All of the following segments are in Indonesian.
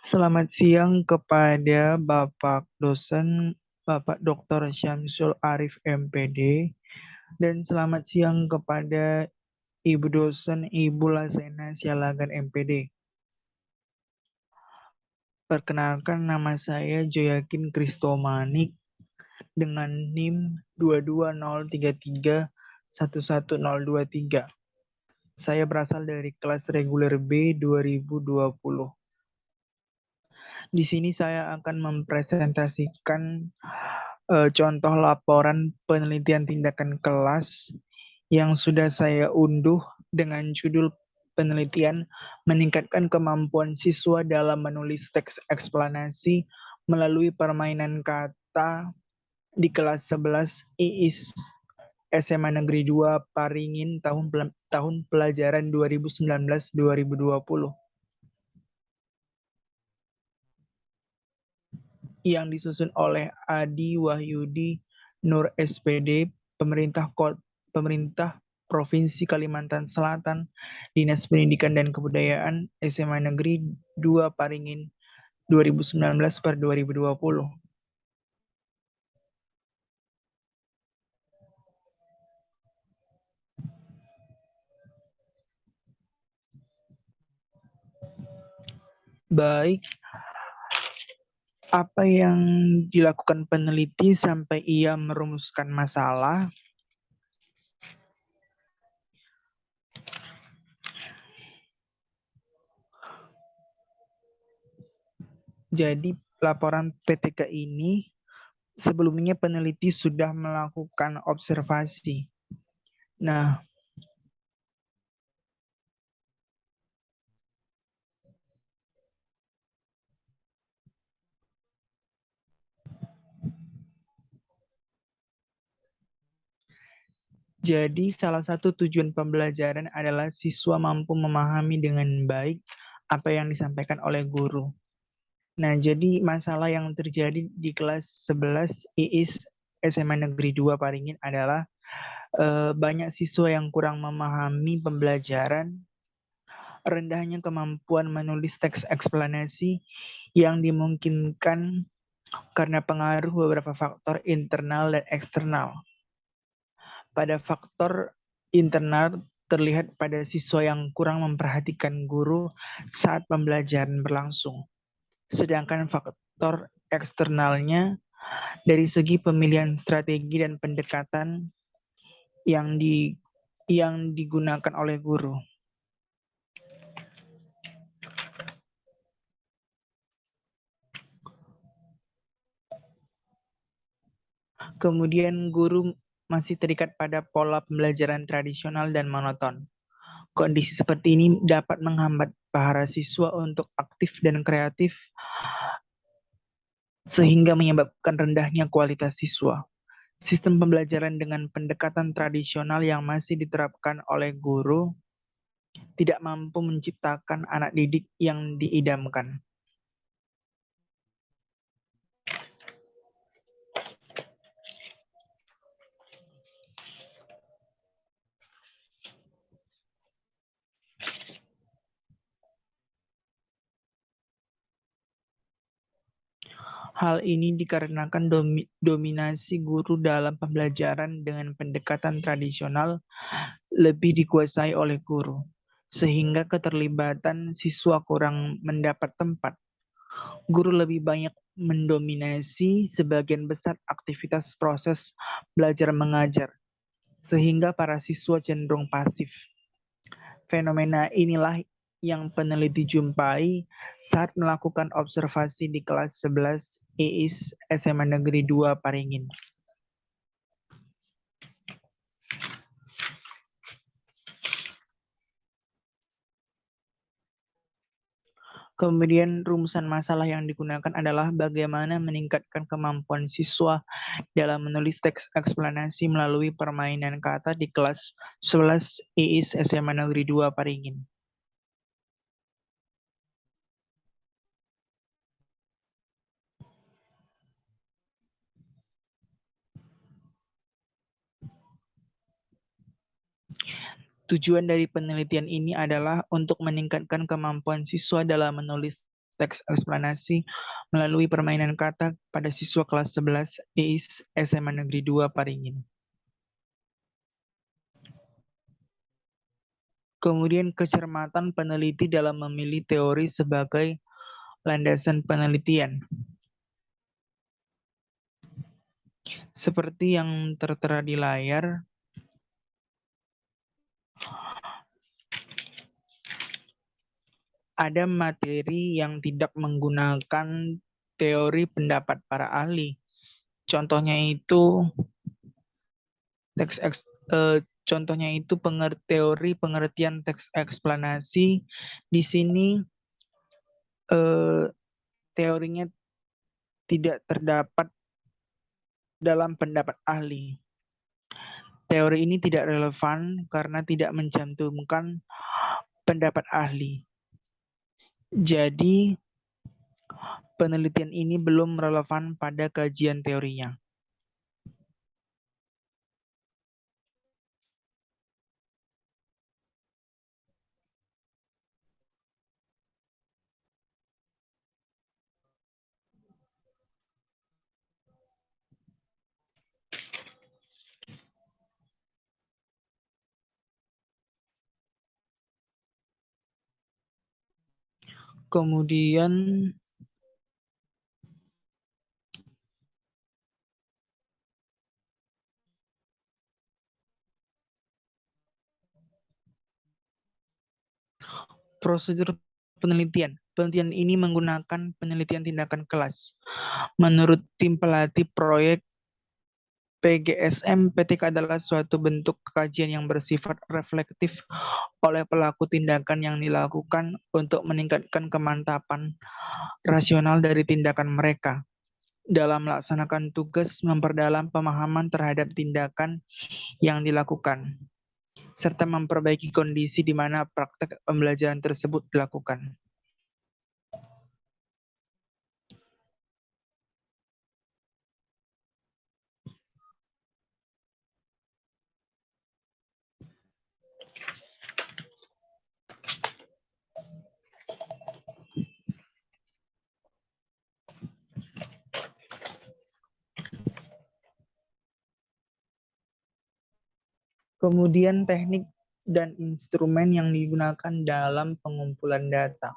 Selamat siang kepada Bapak dosen, Bapak Dr. Syamsul Arif MPD, dan selamat siang kepada Ibu dosen Ibu Lasena Sialagan MPD. Perkenalkan, nama saya Joyakin Kristomanik dengan NIM 22033111023. Saya berasal dari kelas reguler B 2020. Di sini saya akan mempresentasikan contoh laporan penelitian tindakan kelas yang sudah saya unduh dengan judul penelitian meningkatkan kemampuan siswa dalam menulis teks eksplanasi melalui permainan kata di kelas 11 IIS SMA Negeri 2 Paringin tahun pelajaran 2019-2020. Yang disusun oleh Adi Wahyudi Nur SPD, Pemerintah Provinsi Kalimantan Selatan, Dinas Pendidikan dan Kebudayaan, SMA Negeri 2 Paringin 2019/2020. Baik, apa yang dilakukan peneliti sampai ia merumuskan masalah? Jadi laporan PTK ini sebelumnya peneliti sudah melakukan observasi. Nah, jadi salah satu tujuan pembelajaran adalah siswa mampu memahami dengan baik apa yang disampaikan oleh guru. Nah, jadi masalah yang terjadi di kelas 11 IIS SMA Negeri 2 Paringin adalah banyak siswa yang kurang memahami pembelajaran, rendahnya kemampuan menulis teks eksplanasi yang dimungkinkan karena pengaruh beberapa faktor internal dan eksternal. Pada faktor internal terlihat pada siswa yang kurang memperhatikan guru saat pembelajaran berlangsung. Sedangkan faktor eksternalnya dari segi pemilihan strategi dan pendekatan yang digunakan oleh guru. Kemudian guru masih terikat pada pola pembelajaran tradisional dan monoton. Kondisi seperti ini dapat menghambat para siswa untuk aktif dan kreatif sehingga menyebabkan rendahnya kualitas siswa. Sistem pembelajaran dengan pendekatan tradisional yang masih diterapkan oleh guru tidak mampu menciptakan anak didik yang diidamkan. Hal ini dikarenakan dominasi guru dalam pembelajaran dengan pendekatan tradisional lebih dikuasai oleh guru, sehingga keterlibatan siswa kurang mendapat tempat. Guru lebih banyak mendominasi sebagian besar aktivitas proses belajar mengajar, sehingga para siswa cenderung pasif. Fenomena inilah yang peneliti jumpai saat melakukan observasi di kelas 11 IIS SMA Negeri 2 Paringin. Kemudian rumusan masalah yang digunakan adalah bagaimana meningkatkan kemampuan siswa dalam menulis teks eksplanasi melalui permainan kata di kelas 11 IIS SMA Negeri 2 Paringin. Tujuan dari penelitian ini adalah untuk meningkatkan kemampuan siswa dalam menulis teks eksplanasi melalui permainan kata pada siswa kelas 11 IIS SMA Negeri 2 Paringin. Kemudian kecermatan peneliti dalam memilih teori sebagai landasan penelitian. Seperti yang tertera di layar, ada materi yang tidak menggunakan teori pendapat para ahli. Contohnya itu contohnya itu teori pengertian teks eksplanasi. Di sini teorinya tidak terdapat dalam pendapat ahli. Teori ini tidak relevan karena tidak mencantumkan pendapat ahli. Jadi, penelitian ini belum relevan pada kajian teorinya. Kemudian prosedur penelitian. Penelitian ini menggunakan penelitian tindakan kelas. Menurut tim pelatih proyek, PGSM PTK adalah suatu bentuk kajian yang bersifat reflektif oleh pelaku tindakan yang dilakukan untuk meningkatkan kemantapan rasional dari tindakan mereka dalam melaksanakan tugas memperdalam pemahaman terhadap tindakan yang dilakukan, serta memperbaiki kondisi di mana praktek pembelajaran tersebut dilakukan. Kemudian teknik dan instrumen yang digunakan dalam pengumpulan data.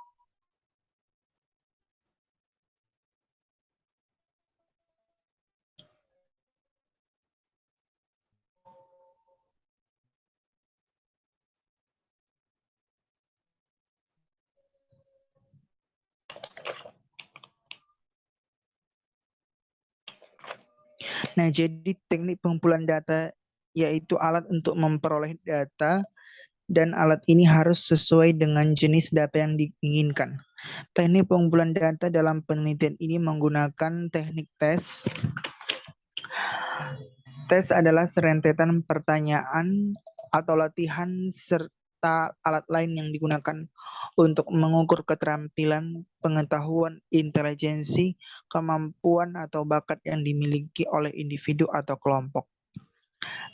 Nah, jadi teknik pengumpulan data yaitu alat untuk memperoleh data, dan alat ini harus sesuai dengan jenis data yang diinginkan. Teknik pengumpulan data dalam penelitian ini menggunakan teknik tes. Tes adalah serentetan pertanyaan atau latihan serta alat lain yang digunakan untuk mengukur keterampilan, pengetahuan, intelijensi, kemampuan, atau bakat yang dimiliki oleh individu atau kelompok.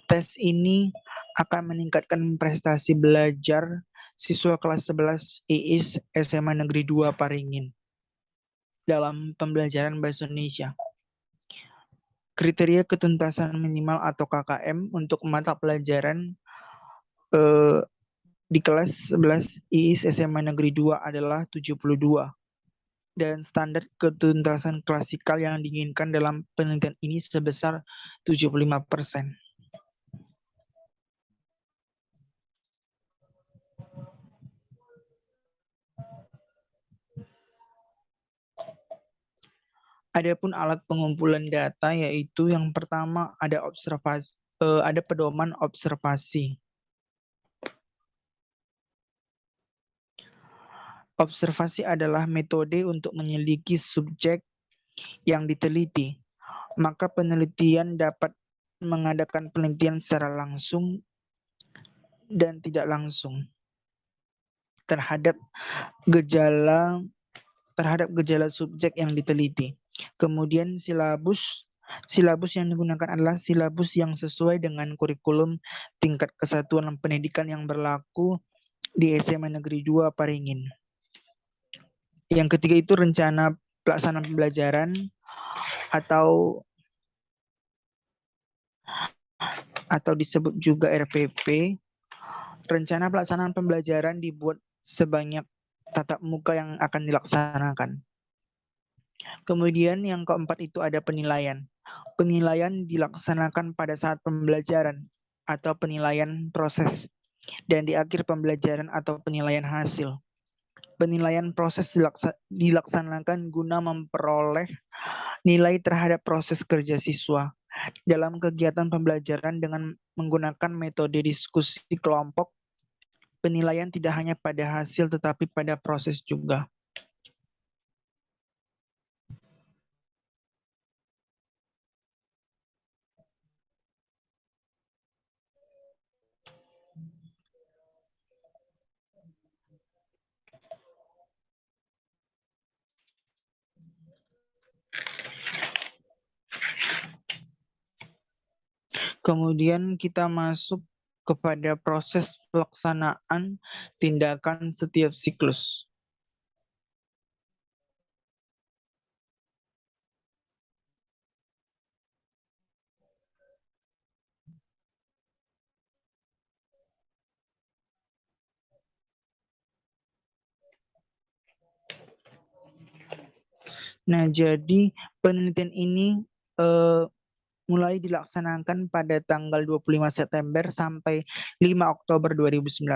Tes ini akan meningkatkan prestasi belajar siswa kelas 11 IIS SMA Negeri 2 Paringin dalam pembelajaran Bahasa Indonesia. Kriteria ketuntasan minimal atau KKM untuk mata pelajaran di kelas 11 IIS SMA Negeri 2 adalah 72. Dan standar ketuntasan klasikal yang diinginkan dalam penelitian ini sebesar 75%. Adapun alat pengumpulan data yaitu yang pertama ada pedoman observasi. Observasi adalah metode untuk menyelidiki subjek yang diteliti. Maka penelitian dapat mengadakan penelitian secara langsung dan tidak langsung terhadap gejala subjek yang diteliti. Kemudian silabus yang digunakan adalah silabus yang sesuai dengan kurikulum tingkat kesatuan pendidikan yang berlaku di SMA Negeri 2 Paringin. Yang ketiga itu rencana pelaksanaan pembelajaran atau disebut juga RPP. Rencana pelaksanaan pembelajaran dibuat sebanyak tatap muka yang akan dilaksanakan. Kemudian yang keempat itu ada penilaian. Penilaian dilaksanakan pada saat pembelajaran atau penilaian proses dan di akhir pembelajaran atau penilaian hasil. Penilaian proses dilaksanakan guna memperoleh nilai terhadap proses kerja siswa dalam kegiatan pembelajaran dengan menggunakan metode diskusi kelompok. Penilaian tidak hanya pada hasil tetapi pada proses juga. Kemudian kita masuk kepada proses pelaksanaan tindakan setiap siklus. Nah, jadi penelitian ini eh, mulai dilaksanakan pada tanggal 25 September sampai 5 Oktober 2019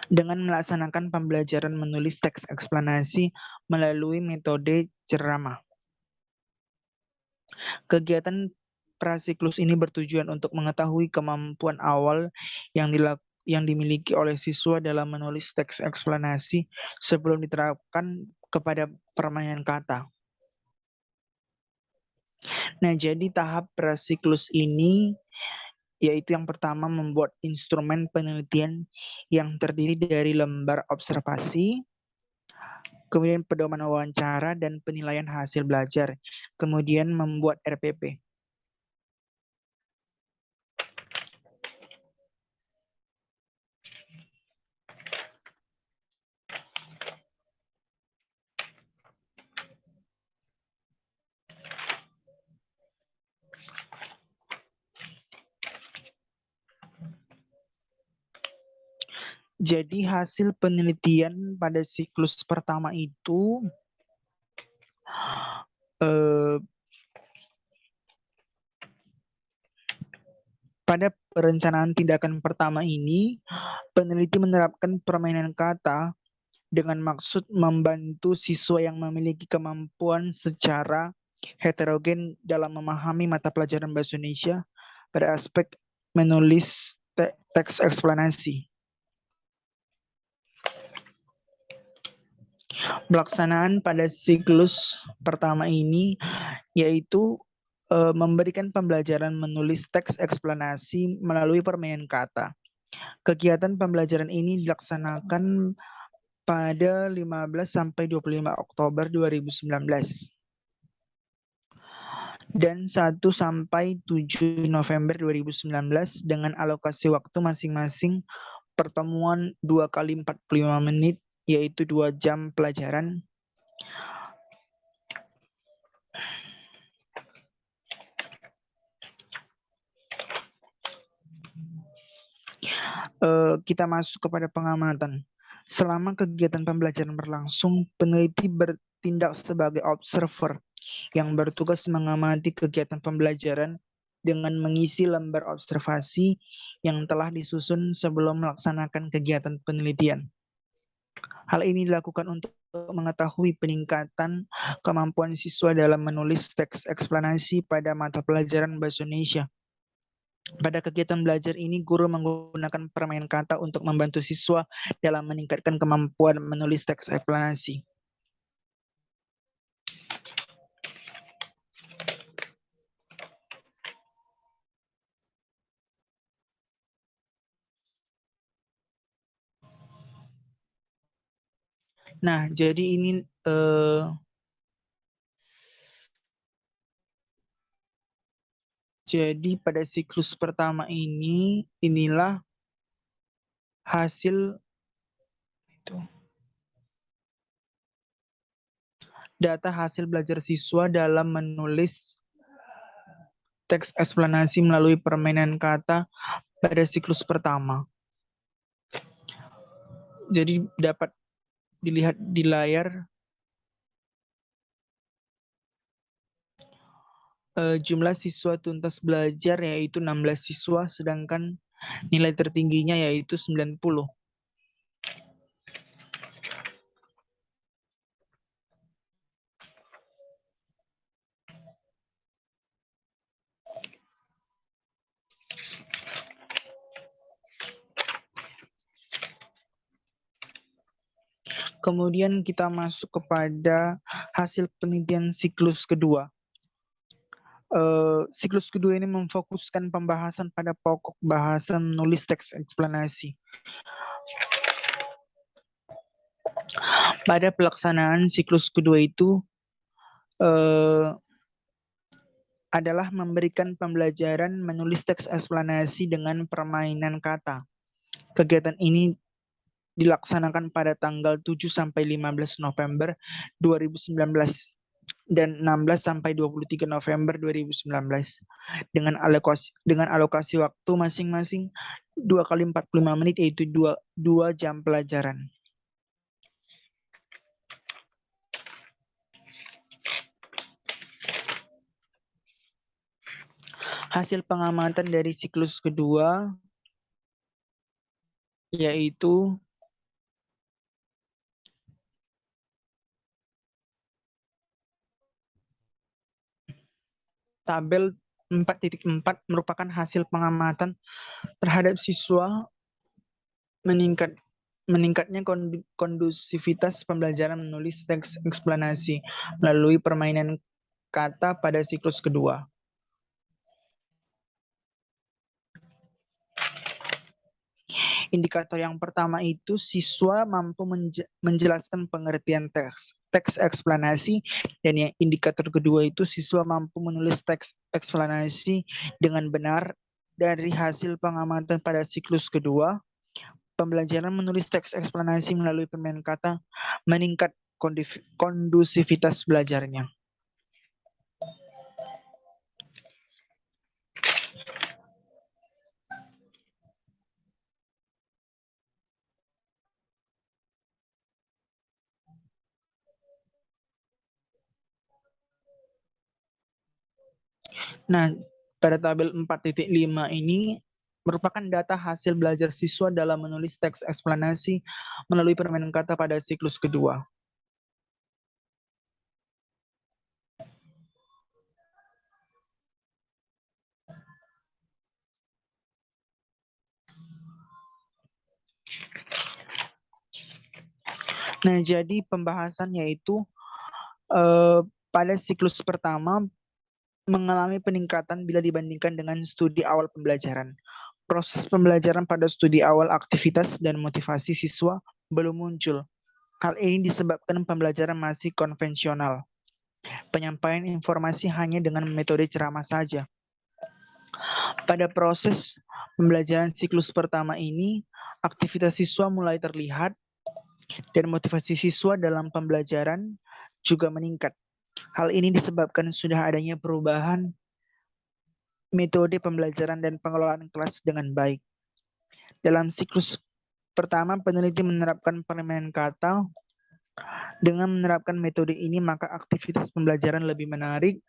dengan melaksanakan pembelajaran menulis teks eksplanasi melalui metode ceramah. Kegiatan prasiklus ini bertujuan untuk mengetahui kemampuan awal yang dimiliki oleh siswa dalam menulis teks eksplanasi sebelum diterapkan kepada permainan kata. Nah, jadi tahap prasiklus ini yaitu yang pertama membuat instrumen penelitian yang terdiri dari lembar observasi, kemudian pedoman wawancara dan penilaian hasil belajar, kemudian membuat RPP. Jadi hasil penelitian pada siklus pertama itu eh, pada perencanaan tindakan pertama ini, peneliti menerapkan permainan kata dengan maksud membantu siswa yang memiliki kemampuan secara heterogen dalam memahami mata pelajaran bahasa Indonesia pada aspek menulis teks eksplanasi. Pelaksanaan pada siklus pertama ini yaitu memberikan pembelajaran menulis teks eksplanasi melalui permainan kata. Kegiatan pembelajaran ini dilaksanakan pada 15 sampai 25 Oktober 2019 dan 1 sampai 7 November 2019 dengan alokasi waktu masing-masing pertemuan 2 kali 45 menit yaitu 2 jam pelajaran. Kita masuk kepada pengamatan. Selama kegiatan pembelajaran berlangsung, peneliti bertindak sebagai observer yang bertugas mengamati kegiatan pembelajaran dengan mengisi lembar observasi yang telah disusun sebelum melaksanakan kegiatan penelitian. Hal ini dilakukan untuk mengetahui peningkatan kemampuan siswa dalam menulis teks eksplanasi pada mata pelajaran Bahasa Indonesia. Pada kegiatan belajar ini, guru menggunakan permainan kata untuk membantu siswa dalam meningkatkan kemampuan menulis teks eksplanasi. Nah, jadi ini jadi pada siklus pertama ini, inilah hasil itu. data hasil belajar siswa dalam menulis teks eksplanasi melalui permainan kata pada siklus pertama. Jadi dapat dilihat di layar jumlah siswa tuntas belajar yaitu 16 siswa, sedangkan nilai tertingginya yaitu 90. Kemudian kita masuk kepada hasil penelitian siklus kedua. Siklus kedua ini memfokuskan pembahasan pada pokok bahasan menulis teks eksplanasi. Pada pelaksanaan siklus kedua itu adalah memberikan pembelajaran menulis teks eksplanasi dengan permainan kata. Kegiatan ini dilaksanakan pada tanggal 7 sampai 15 November 2019 dan 16 sampai 23 November 2019 dengan alokasi waktu masing-masing 2 kali 45 menit yaitu 2 jam pelajaran. Hasil pengamatan dari siklus kedua yaitu tabel 4.4 merupakan hasil pengamatan terhadap siswa meningkatnya kondusivitas pembelajaran menulis teks eksplanasi melalui permainan kata pada siklus kedua. Indikator yang pertama itu siswa mampu menjelaskan pengertian teks eksplanasi, dan yang indikator kedua itu siswa mampu menulis teks eksplanasi dengan benar. Dari hasil pengamatan pada siklus kedua, pembelajaran menulis teks eksplanasi melalui permainan kata meningkat kondusivitas belajarnya. Nah, pada tabel 4.5 ini merupakan data hasil belajar siswa dalam menulis teks eksplanasi melalui permainan kata pada siklus kedua. Nah, jadi pembahasan yaitu pada siklus pertama mengalami peningkatan bila dibandingkan dengan studi awal pembelajaran. Proses pembelajaran pada studi awal aktivitas dan motivasi siswa belum muncul. Hal ini disebabkan pembelajaran masih konvensional. Penyampaian informasi hanya dengan metode ceramah saja. Pada proses pembelajaran siklus pertama ini, aktivitas siswa mulai terlihat dan motivasi siswa dalam pembelajaran juga meningkat. Hal ini disebabkan sudah adanya perubahan metode pembelajaran dan pengelolaan kelas dengan baik. Dalam siklus pertama, peneliti menerapkan permainan kata. Dengan menerapkan metode ini, maka aktivitas pembelajaran lebih menarik,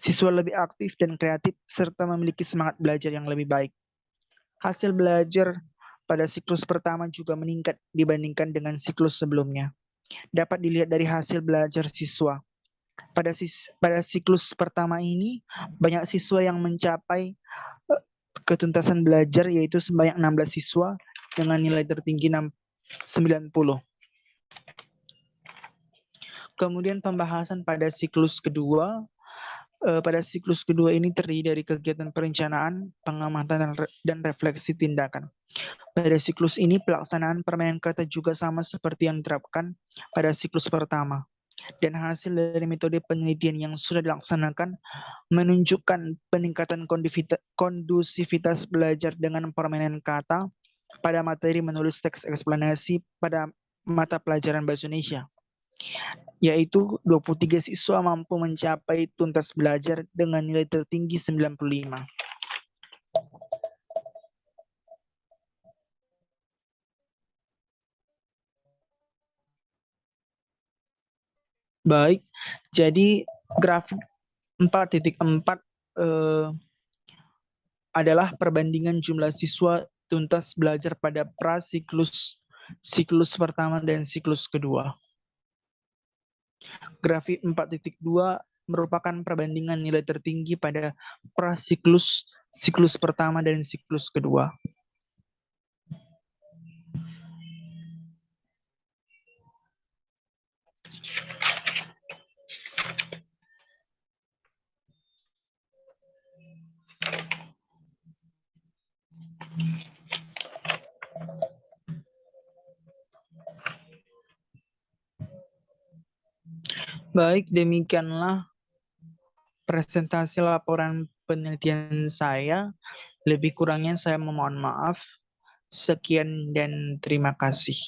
siswa lebih aktif dan kreatif, serta memiliki semangat belajar yang lebih baik. Hasil belajar pada siklus pertama juga meningkat dibandingkan dengan siklus sebelumnya. Dapat dilihat dari hasil belajar siswa. Pada siklus pertama ini, banyak siswa yang mencapai ketuntasan belajar, yaitu sebanyak 16 siswa dengan nilai tertinggi 90. Kemudian pembahasan pada siklus kedua. Pada siklus kedua ini terdiri dari kegiatan perencanaan, pengamatan, dan refleksi tindakan. Pada siklus ini pelaksanaan permainan kata juga sama seperti yang diterapkan pada siklus pertama. Dan hasil dari metode penelitian yang sudah dilaksanakan menunjukkan peningkatan kondusivitas belajar dengan permainan kata pada materi menulis teks eksplanasi pada mata pelajaran Bahasa Indonesia. yaitu 23 siswa mampu mencapai tuntas belajar dengan nilai tertinggi 95. Baik, jadi grafik 4.4 adalah perbandingan jumlah siswa tuntas belajar pada siklus pertama dan siklus kedua. Grafik 4.2 merupakan perbandingan nilai tertinggi pada siklus pertama dan siklus kedua. Baik, demikianlah presentasi laporan penelitian saya. Lebih kurangnya saya memohon maaf. Sekian dan terima kasih.